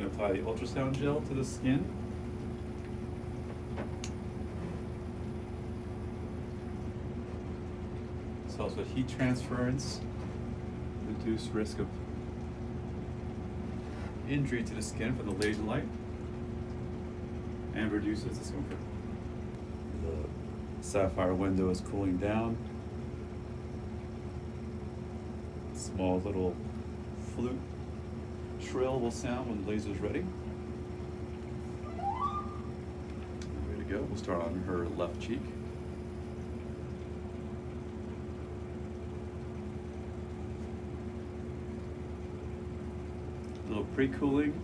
to apply the ultrasound gel to the skin. This helps with heat transference, reduce risk of injury to the skin from the laser light, and reduces discomfort. The sapphire window is cooling down. Small little flute trill will sound when the laser is ready. Ready to go. We'll start on her left cheek. A little pre-cooling.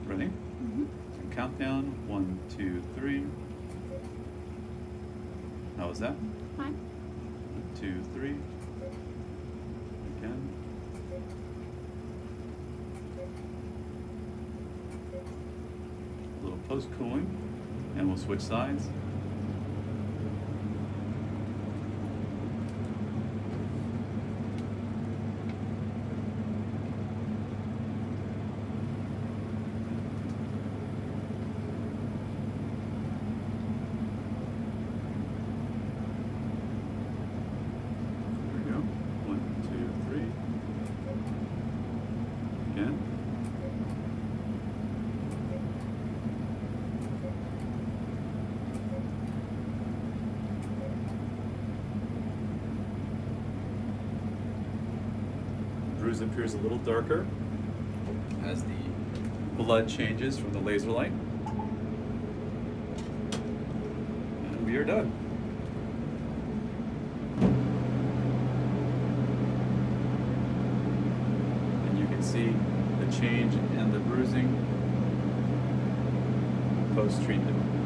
Ready? Mm-hmm. And countdown. 1, 2, 3. How was that? Fine. 1, 2, 3. Again. A little post-cooling, and we'll switch sides. There we go. 1, 2, 3. Again. Bruise appears a little darker as the blood changes from the laser light. And we are done. And you can see the change in the bruising post-treatment.